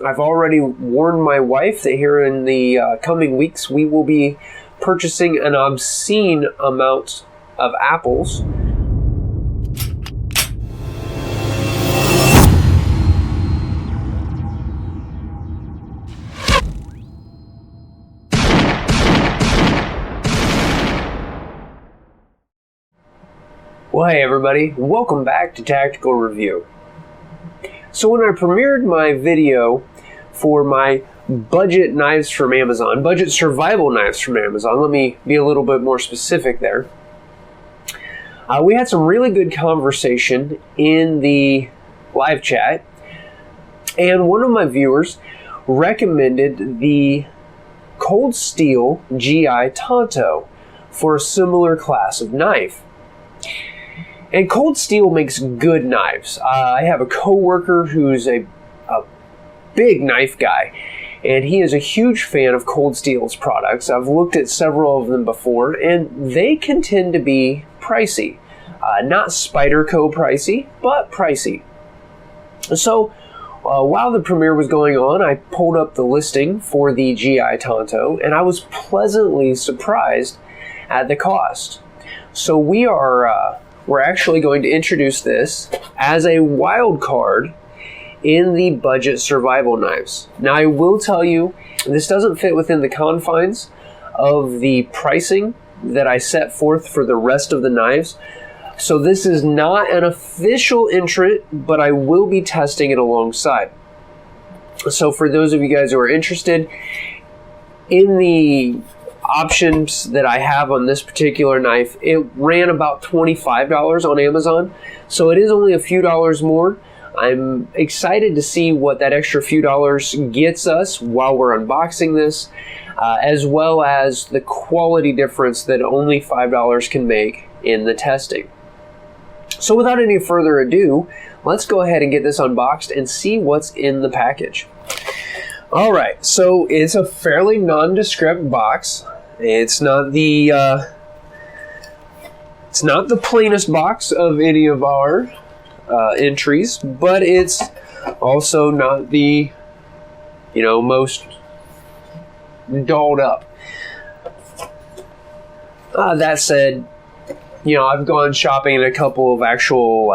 I've already warned my wife that here in the coming weeks we will be purchasing an obscene amount of apples. Well, hey everybody, welcome back to Tactical Review. So when I premiered my video for my budget knives from Amazon, budget survival knives from Amazon, let me be a little bit more specific there. We had some really good conversation in the live chat, and one of my viewers recommended the Cold Steel GI Tanto for a similar class of knife. And Cold Steel makes good knives. I have a coworker who's a big knife guy, and he is a huge fan of Cold Steel's products. I've looked at several of them before, and they can tend to be pricey. Not Spyderco pricey, but pricey. So while the premiere was going on, I pulled up the listing for the GI Tanto, and I was pleasantly surprised at the cost. So we're actually going to introduce this as a wild card in the budget survival knives. Now I will tell you, this doesn't fit within the confines of the pricing that I set forth for the rest of the knives. So this is not an official entrant, but I will be testing it alongside. So for those of you guys who are interested in the options that I have on this particular knife, it ran about $25 on Amazon, so it is only a few dollars more. I'm excited to see what that extra few dollars gets us while we're unboxing this, as well as the quality difference that only $5 can make in the testing. So without any further ado, let's go ahead and get this unboxed and see what's in the package. Alright, so it's a fairly nondescript box. It's not the plainest box of any of our entries, but it's also not the most dolled up. That said, I've gone shopping in a couple of actual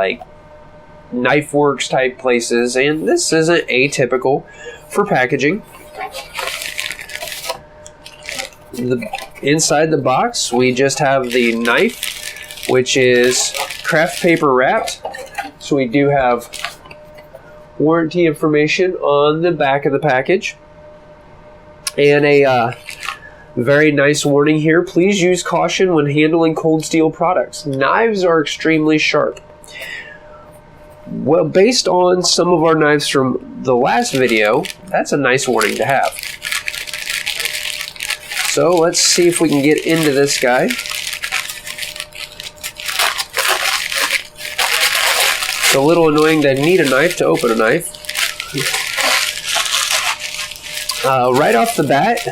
Knife Works type places, and this isn't atypical for packaging. Inside the box, we just have the knife, which is craft paper wrapped. So we do have warranty information on the back of the package, and a very nice warning here: please use caution when handling Cold Steel products. Knives are extremely sharp. Well, based on some of our knives from the last video, that's a nice warning to have. So let's see if we can get into this guy. It's a little annoying to need a knife to open a knife. Right off the bat,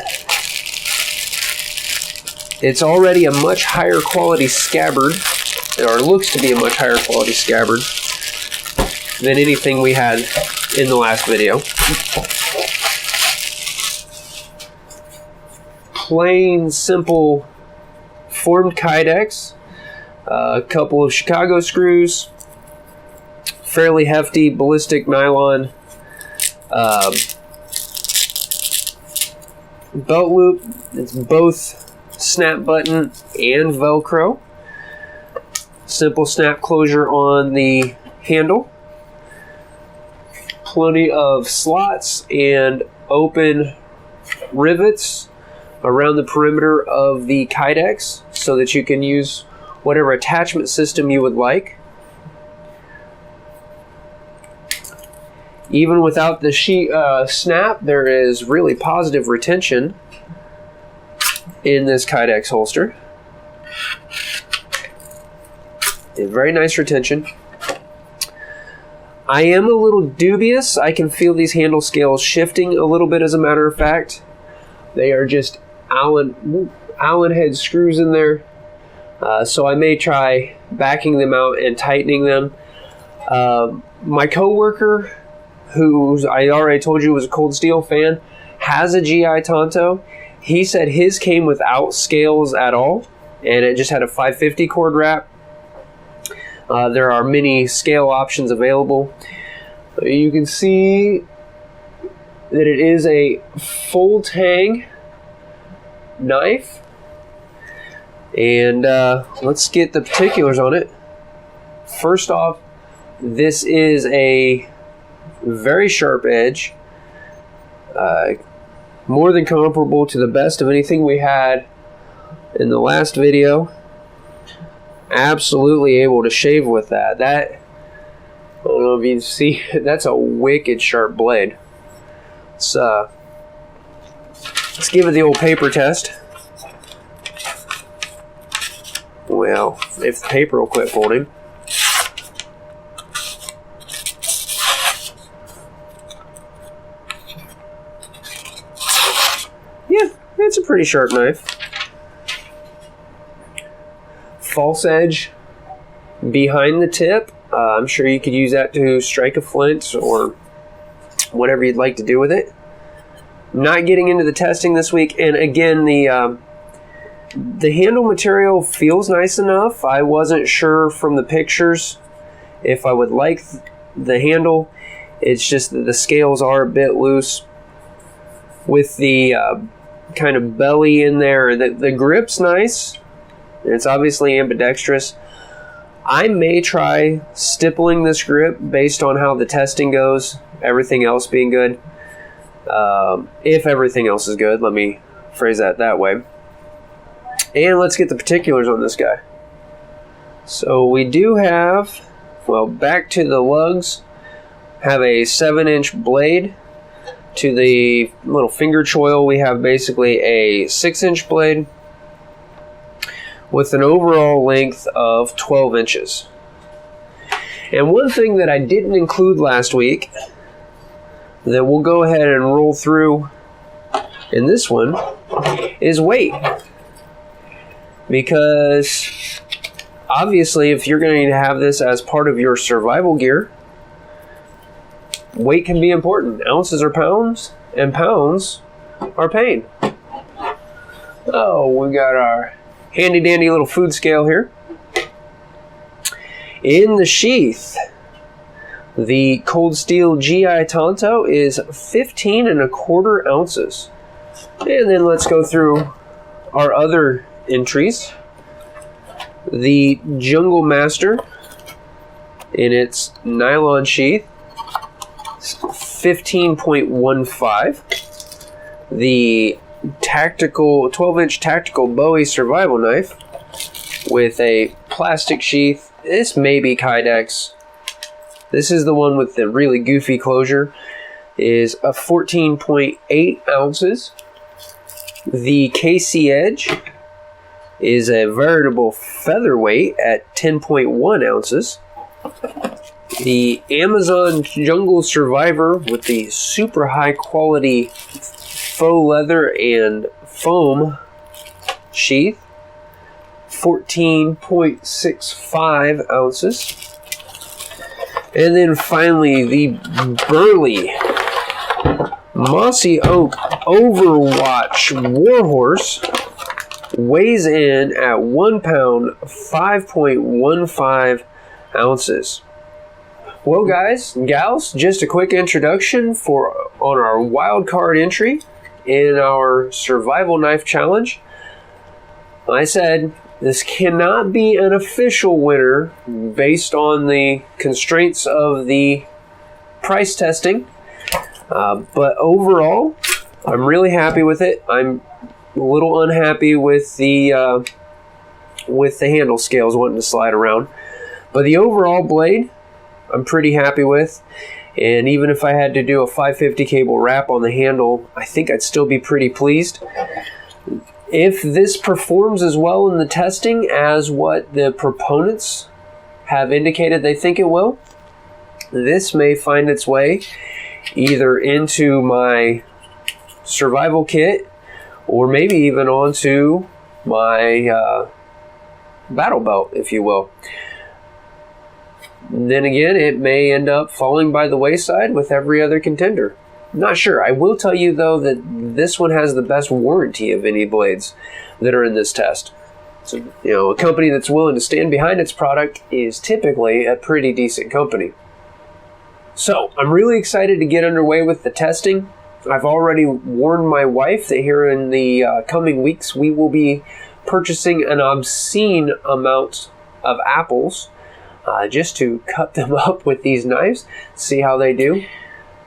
it's already a much higher quality scabbard, or looks to be a much higher quality scabbard than anything we had in the last video. Plain, simple formed kydex, a couple of Chicago screws, fairly hefty ballistic nylon belt loop. It's both snap button and Velcro. Simple snap closure on the handle. Plenty of slots and open rivets around the perimeter of the kydex so that you can use whatever attachment system you would like. Even without the snap, there is really positive retention in this kydex holster. A very nice retention. I am a little dubious. I can feel these handle scales shifting a little bit, as a matter of fact. They are just Allen head screws in there. So I may try backing them out and tightening them. My coworker who I already told you was a Cold Steel fan, has a GI Tanto. He said his came without scales at all, and it just had a 550 cord wrap. There are many scale options available. You can see that it is a full tang knife, and let's get the particulars on it. First off, this is a very sharp edge, more than comparable to the best of anything we had in the last video. Absolutely able to shave with that. I don't know if you can see, that's a wicked sharp blade. Let's give it the old paper test. Well, if the paper will quit folding. Yeah, it's a pretty sharp knife. False edge behind the tip. I'm sure you could use that to strike a flint or whatever you'd like to do with it. Not getting into the testing this week, and again, the handle material feels nice enough. I wasn't sure from the pictures if I would like the handle. It's just that the scales are a bit loose with the kind of belly in there. The grip's nice. It's obviously ambidextrous. I may try stippling this grip based on how the testing goes, everything else being good. If everything else is good, let me phrase that way. And let's get the particulars on this guy. So we do have, well, back to the lugs, have a 7-inch blade. To the little finger choil, we have basically a 6-inch blade with an overall length of 12 inches. And one thing that I didn't include last week that we'll go ahead and roll through in this one is weight. Because obviously if you're going to have this as part of your survival gear, weight can be important. Ounces are pounds, and pounds are pain. Oh, we got our handy dandy little food scale here. In the sheath, the Cold Steel GI Tanto is 15 1/4 ounces. And then let's go through our other entries. The Jungle Master in its nylon sheath, 15.15. The tactical 12-inch tactical Bowie survival knife with a plastic sheath. This may be Kydex. This is the one with the really goofy closure. Is a 14.8 ounces. The KC Edge is a veritable featherweight at 10.1 ounces. The Amazon Jungle Survivor with the super high quality faux leather and foam sheath, 14.65 ounces. And then finally, the burly Mossy Oak Overwatch Warhorse weighs in at 1 pound, 5.15 ounces. Well, guys and gals, just a quick introduction on our Wildcard entry in our Survival Knife Challenge. I said this cannot be an official winner based on the constraints of the price testing, but overall, I'm really happy with it. I'm a little unhappy with the handle scales wanting to slide around, but the overall blade I'm pretty happy with. And even if I had to do a 550 cable wrap on the handle, I think I'd still be pretty pleased. If this performs as well in the testing as what the proponents have indicated they think it will, this may find its way either into my survival kit or maybe even onto my battle belt, if you will. Then again, it may end up falling by the wayside with every other contender. Not sure. I will tell you, though, that this one has the best warranty of any blades that are in this test. So, a company that's willing to stand behind its product is typically a pretty decent company. So, I'm really excited to get underway with the testing. I've already warned my wife that here in the coming weeks we will be purchasing an obscene amount of apples just to cut them up with these knives, see how they do.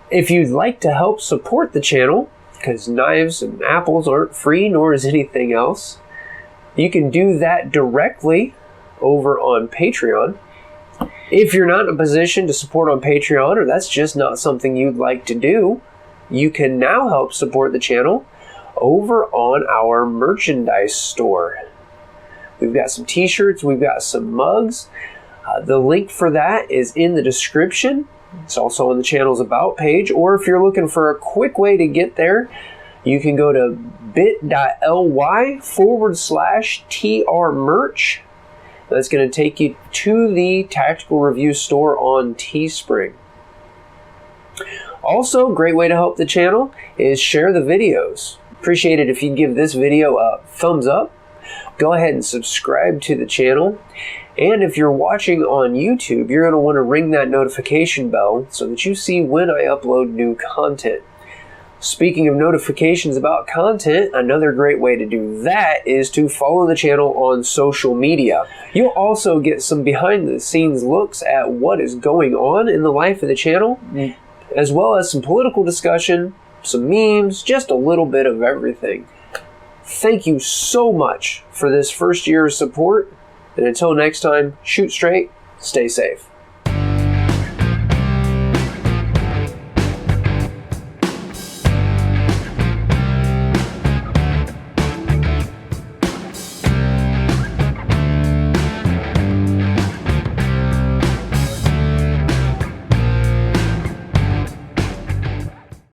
If you'd like to help support the channel, because knives and apples aren't free, nor is anything else, you can do that directly over on Patreon. If you're not in a position to support on Patreon, or that's just not something you'd like to do, you can now help support the channel over on our merchandise store. We've got some t-shirts, we've got some mugs. The link for that is in the description. It's also on the channel's About page, or if you're looking for a quick way to get there, you can go to bit.ly/TRmerch. That's going to take you to the Tactical Review store on Teespring. Also, a great way to help the channel is share the videos. Appreciate it if you give this video a thumbs up. Go ahead and subscribe to the channel. And if you're watching on YouTube, you're going to want to ring that notification bell so that you see when I upload new content. Speaking of notifications about content, another great way to do that is to follow the channel on social media. You'll also get some behind the scenes looks at what is going on in the life of the channel, as well as some political discussion, some memes, just a little bit of everything. Thank you so much for this first year of support. And until next time, shoot straight, stay safe.